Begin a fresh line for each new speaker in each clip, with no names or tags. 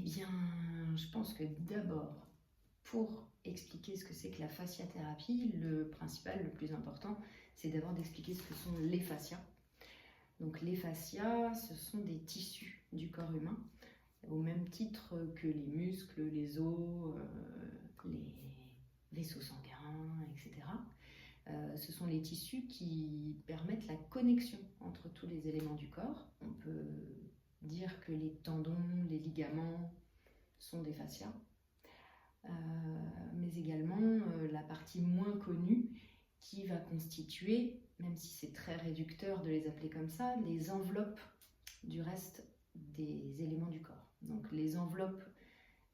bien, je pense que d'abord, pour expliquer ce que c'est que la fasciathérapie, le principal, le plus important, c'est d'abord d'expliquer ce que sont les fascias. Donc les fascias, ce sont des tissus du corps humain, au même titre que les muscles, les os, les vaisseaux sanguins, etc. Ce sont les tissus qui permettent la connexion entre tous les éléments du corps. On peut dire que les tendons, les ligaments sont des fascias, mais également la partie moins connue qui va constituer, même si c'est très réducteur de les appeler comme ça, les enveloppes du reste des éléments du corps. Donc les enveloppes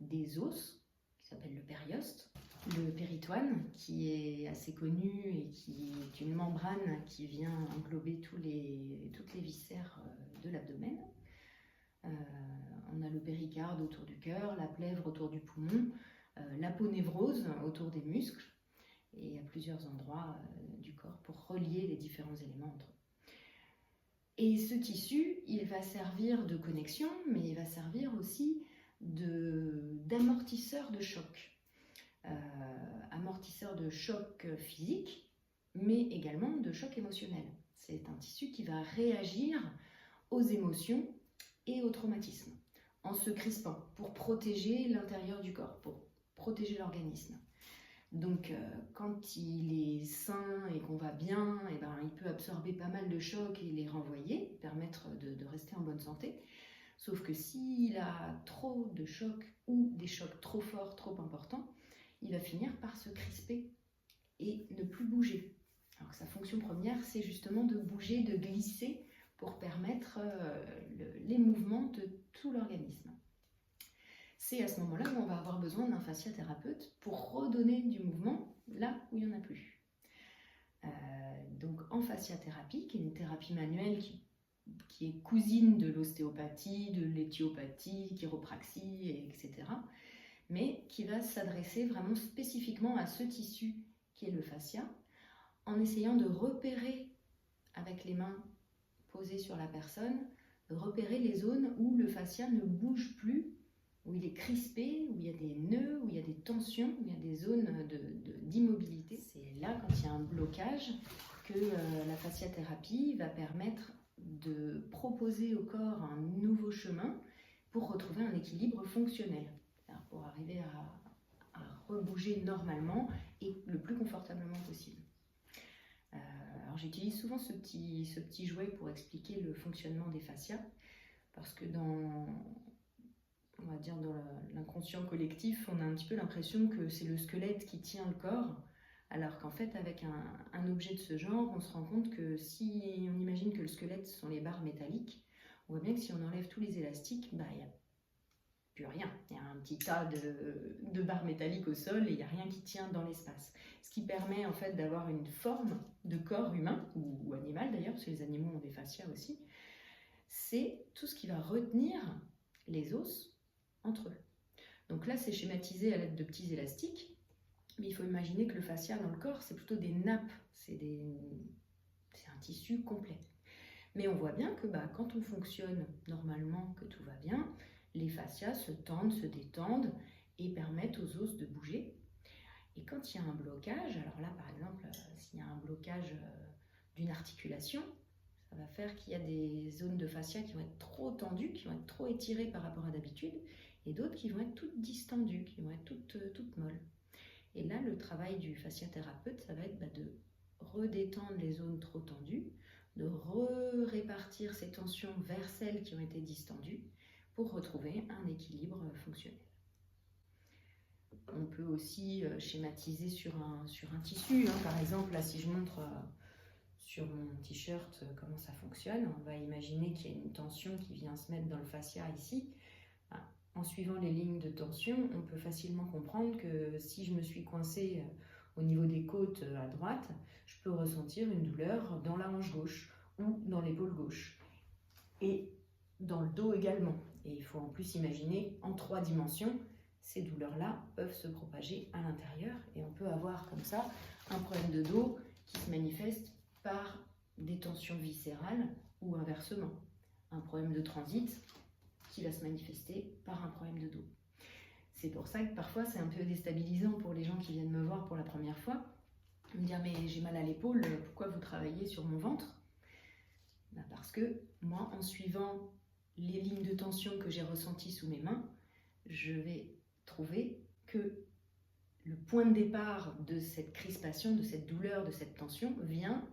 des os, qui s'appelle le périoste, le péritoine, qui est assez connu et qui est une membrane qui vient englober toutes les viscères de l'abdomen. On a le péricarde autour du cœur, la plèvre autour du poumon, l'aponévrose autour des muscles, et à plusieurs endroits du corps pour relier les différents éléments entre eux. Et ce tissu, il va servir de connexion, mais il va servir aussi d'amortisseur de choc. Amortisseur de choc physique, mais également de choc émotionnel. C'est un tissu qui va réagir aux émotions et aux traumatismes, en se crispant, pour protéger l'intérieur du corps, pour protéger l'organisme. Donc quand il est sain et qu'on va bien, il peut absorber pas mal de chocs et les renvoyer, permettre de rester en bonne santé. Sauf que s'il a trop de chocs ou des chocs trop forts, trop importants, il va finir par se crisper et ne plus bouger. Alors que sa fonction première, c'est justement de bouger, de glisser pour permettre les mouvements de tout l'organisme. C'est à ce moment-là où on va avoir besoin d'un fasciathérapeute pour redonner du mouvement là où il n'y en a plus. Donc en fasciathérapie, qui est une thérapie manuelle qui est cousine de l'ostéopathie, de l'éthiopathie, chiropraxie, etc., mais qui va s'adresser vraiment spécifiquement à ce tissu qui est le fascia, en essayant de repérer avec les mains posées sur la personne, de repérer les zones où le fascia ne bouge plus, où il est crispé, où il y a des nœuds, où il y a des tensions, où il y a des zones d'immobilité. C'est là, quand il y a un blocage, que la fasciathérapie va permettre de proposer au corps un nouveau chemin pour retrouver un équilibre fonctionnel, pour arriver à rebouger normalement et le plus confortablement possible. Alors j'utilise souvent ce petit jouet pour expliquer le fonctionnement des fascias, parce que dans l'inconscient collectif, on a un petit peu l'impression que c'est le squelette qui tient le corps, alors qu'en fait, avec un objet de ce genre, on se rend compte que si on imagine que le squelette, ce sont les barres métalliques, on voit bien que si on enlève tous les élastiques, il n'y a plus rien. Il y a un petit tas de barres métalliques au sol et il n'y a rien qui tient dans l'espace. Ce qui permet en fait d'avoir une forme de corps humain, ou animal d'ailleurs, parce que les animaux ont des fascias aussi, c'est tout ce qui va retenir les os entre eux. Donc là, c'est schématisé à l'aide de petits élastiques, mais il faut imaginer que le fascia dans le corps, c'est plutôt des nappes, c'est un tissu complet. Mais on voit bien que quand on fonctionne normalement, que tout va bien, les fascias se tendent, se détendent et permettent aux os de bouger. Et quand il y a un blocage, alors là par exemple, s'il y a un blocage d'une articulation, ça va faire qu'il y a des zones de fascia qui vont être trop tendues, qui vont être trop étirées par rapport à d'habitude, et d'autres qui vont être toutes distendues, qui vont être toutes molles. Et là, le travail du fasciathérapeute, ça va être de redétendre les zones trop tendues, de répartir ces tensions vers celles qui ont été distendues pour retrouver un équilibre fonctionnel. On peut aussi schématiser sur un tissu. Par exemple, là, si je montre sur mon t-shirt comment ça fonctionne, on va imaginer qu'il y a une tension qui vient se mettre dans le fascia ici. En suivant les lignes de tension, on peut facilement comprendre que si je me suis coincée au niveau des côtes à droite, je peux ressentir une douleur dans la hanche gauche ou dans l'épaule gauche. Et dans le dos également. Et il faut en plus imaginer en 3 dimensions, ces douleurs-là peuvent se propager à l'intérieur et on peut avoir comme ça un problème de dos qui se manifeste par des tensions viscérales ou inversement. Un problème de transit qui va se manifester par un problème de dos. C'est pour ça que parfois c'est un peu déstabilisant pour les gens qui viennent me voir pour la première fois. Me dire mais j'ai mal à l'épaule, pourquoi vous travaillez sur mon ventre? Parce que moi, en suivant les lignes de tension que j'ai ressenties sous mes mains, je vais trouver que le point de départ de cette crispation, de cette douleur, de cette tension vient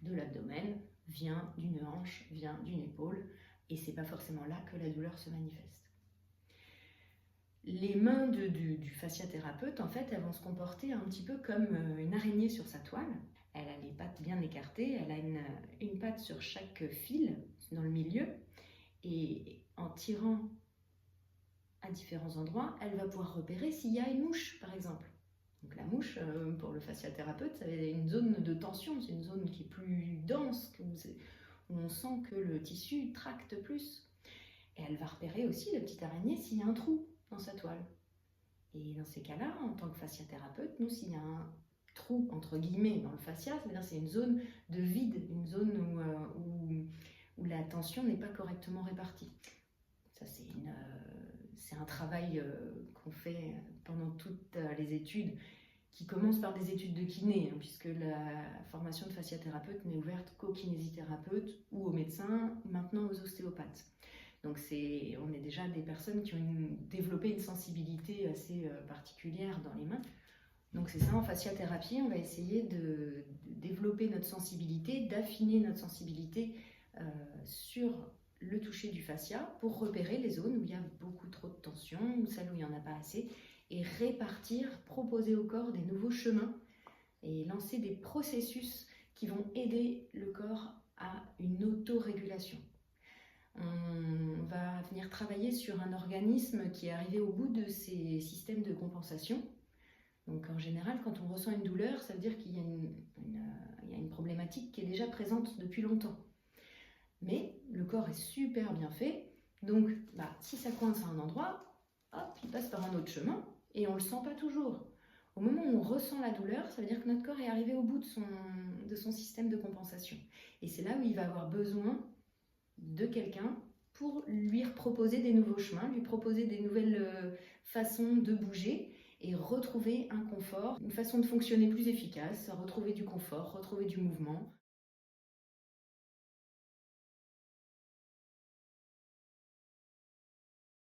de l'abdomen, vient d'une hanche, vient d'une épaule, et c'est pas forcément là que la douleur se manifeste. Les mains du fasciathérapeute, en fait, elles vont se comporter un petit peu comme une araignée sur sa toile. Elle a les pattes bien écartées, elle a une patte sur chaque fil dans le milieu, et en tirant à différents endroits, elle va pouvoir repérer s'il y a une mouche, par exemple. Donc la mouche, pour le fasciathérapeute, c'est une zone de tension, c'est une zone qui est plus dense, où on sent que le tissu tracte plus. Et elle va repérer aussi, la petite araignée, s'il y a un trou dans sa toile. Et dans ces cas-là, en tant que fasciathérapeute, nous, s'il y a un trou, entre guillemets, dans le fascia, c'est-à-dire c'est une zone de vide, une zone où la tension n'est pas correctement répartie. Ça, c'est un travail qu'on fait pendant toutes les études, qui commence par des études de kiné, puisque la formation de fasciathérapeute n'est ouverte qu'aux kinésithérapeutes ou aux médecins, maintenant aux ostéopathes. Donc on est déjà des personnes qui ont développé une sensibilité assez particulière dans les mains. Donc c'est ça, en fasciathérapie, on va essayer de développer notre sensibilité, d'affiner notre sensibilité sur le toucher du fascia pour repérer les zones où il y a beaucoup trop de tension, ou celles où il n'y en a pas assez, et répartir, proposer au corps des nouveaux chemins et lancer des processus qui vont aider le corps à une autorégulation. On va venir travailler sur un organisme qui est arrivé au bout de ses systèmes de compensation. Donc en général, quand on ressent une douleur, ça veut dire qu'il y a une problématique qui est déjà présente depuis longtemps. Mais le corps est super bien fait, donc si ça coince à un endroit, hop, il passe par un autre chemin et on ne le sent pas toujours. Au moment où on ressent la douleur, ça veut dire que notre corps est arrivé au bout de son système de compensation. Et c'est là où il va avoir besoin de quelqu'un pour lui proposer des nouveaux chemins, lui proposer des nouvelles façons de bouger et retrouver un confort, une façon de fonctionner plus efficace, retrouver du confort, retrouver du mouvement.